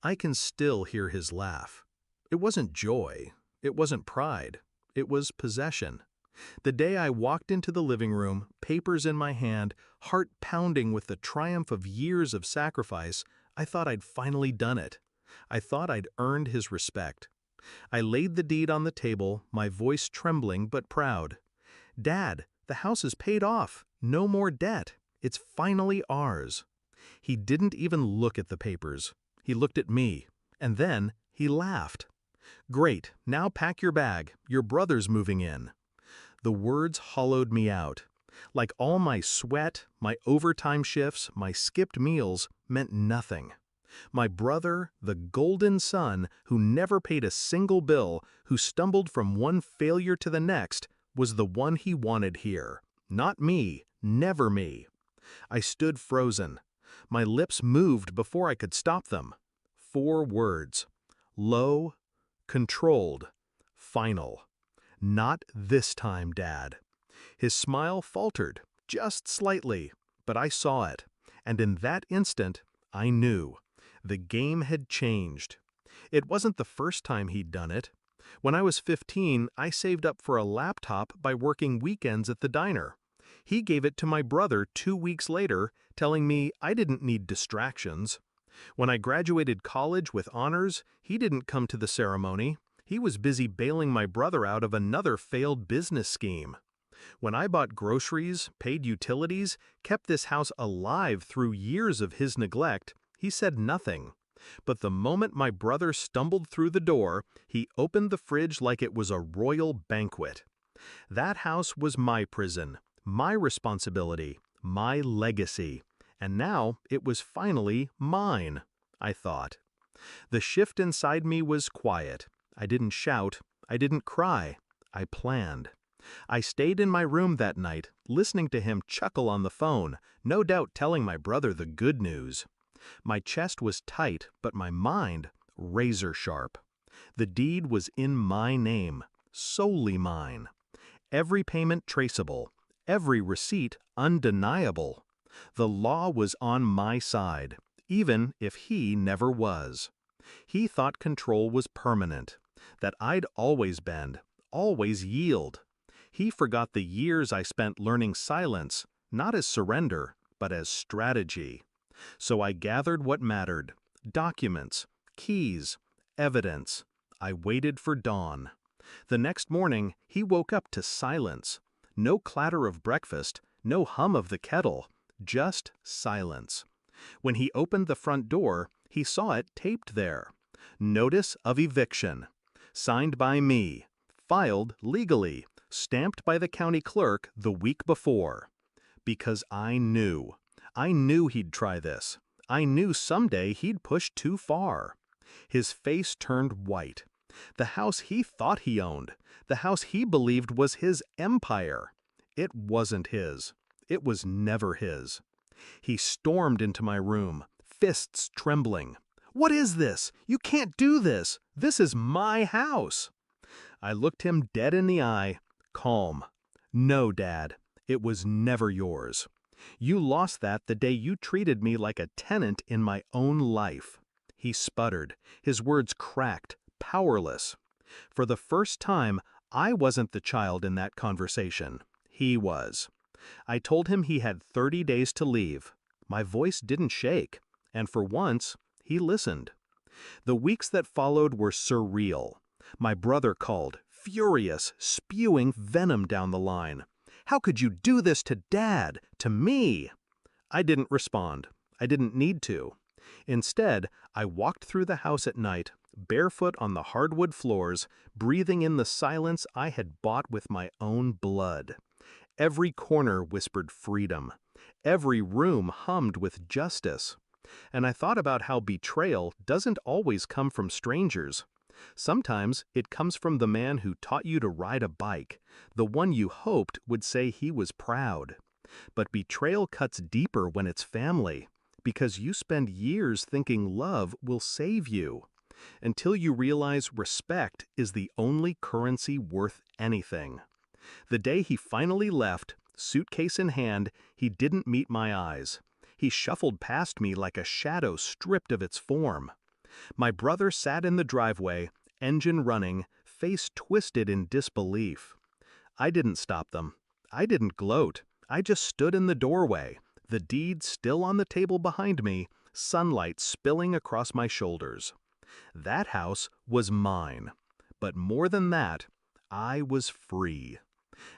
I can still hear his laugh. It wasn't joy. It wasn't pride. It was possession. The day I walked into the living room, papers in my hand, heart pounding with the triumph of years of sacrifice, I thought I'd finally done it. I thought I'd earned his respect. I laid the deed on the table, my voice trembling but proud. "Dad, the house is paid off. No more debt. It's finally ours." He didn't even look at the papers. He looked at me, and then he laughed. "Great, now pack your bag. Your brother's moving in." The words hollowed me out. Like all my sweat, my overtime shifts, my skipped meals, meant nothing. My brother, the golden son, who never paid a single bill, who stumbled from one failure to the next, was the one he wanted here. Not me, never me. I stood frozen. My lips moved before I could stop them. 4 words. Low, controlled, final. "Not this time, Dad." His smile faltered, just slightly, but I saw it, and in that instant, I knew. The game had changed. It wasn't the first time he'd done it. When I was 15, I saved up for a laptop by working weekends at the diner. He gave it to my brother 2 weeks later, telling me I didn't need distractions. When I graduated college with honors, he didn't come to the ceremony. He was busy bailing my brother out of another failed business scheme. When I bought groceries, paid utilities, kept this house alive through years of his neglect, he said nothing. But the moment my brother stumbled through the door, he opened the fridge like it was a royal banquet. That house was my prison, my responsibility, my legacy. And now it was finally mine, I thought. The shift inside me was quiet. I didn't shout. I didn't cry. I planned. I stayed in my room that night, listening to him chuckle on the phone, no doubt telling my brother the good news. My chest was tight, but my mind razor sharp. The deed was in my name, solely mine. Every payment traceable, every receipt undeniable. The law was on my side, even if he never was. He thought control was permanent, that I'd always bend, always yield. He forgot the years I spent learning silence, not as surrender, but as strategy. So I gathered what mattered: documents, keys, evidence. I waited for dawn. The next morning, he woke up to silence. No clatter of breakfast, no hum of the kettle, just silence. When he opened the front door, he saw it taped there. Notice of eviction. Signed by me. Filed legally. Stamped by the county clerk the week before. Because I knew. I knew he'd try this. I knew someday he'd push too far. His face turned white. The house he thought he owned, the house he believed was his empire. It wasn't his. It was never his. He stormed into my room, fists trembling. "What is this? You can't do this. This is my house." I looked him dead in the eye, calm. "No, Dad, it was never yours. You lost that the day you treated me like a tenant in my own life." He sputtered, his words cracked, powerless. For the first time, I wasn't the child in that conversation. He was. I told him he had 30 days to leave. My voice didn't shake, and for once, he listened. The weeks that followed were surreal. My brother called, furious, spewing venom down the line. "How could you do this to Dad, to me?" I didn't respond. I didn't need to. Instead, I walked through the house at night, barefoot on the hardwood floors, breathing in the silence I had bought with my own blood. Every corner whispered freedom. Every room hummed with justice. And I thought about how betrayal doesn't always come from strangers. Sometimes it comes from the man who taught you to ride a bike, the one you hoped would say he was proud. But betrayal cuts deeper when it's family, because you spend years thinking love will save you, until you realize respect is the only currency worth anything. The day he finally left, suitcase in hand, he didn't meet my eyes. He shuffled past me like a shadow stripped of its form. My brother sat in the driveway, engine running, face twisted in disbelief. I didn't stop them. I didn't gloat. I just stood in the doorway, the deed still on the table behind me, sunlight spilling across my shoulders. That house was mine. But more than that, I was free.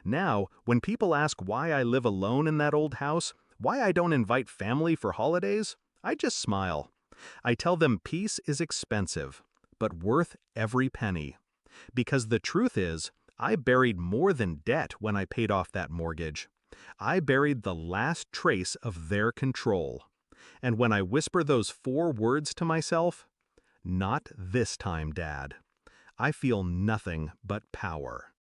Now, when people ask why I live alone in that old house, why I don't invite family for holidays, I just smile. I tell them peace is expensive, but worth every penny. Because the truth is, I buried more than debt when I paid off that mortgage. I buried the last trace of their control. And when I whisper those 4 words to myself, "Not this time, Dad," I feel nothing but power.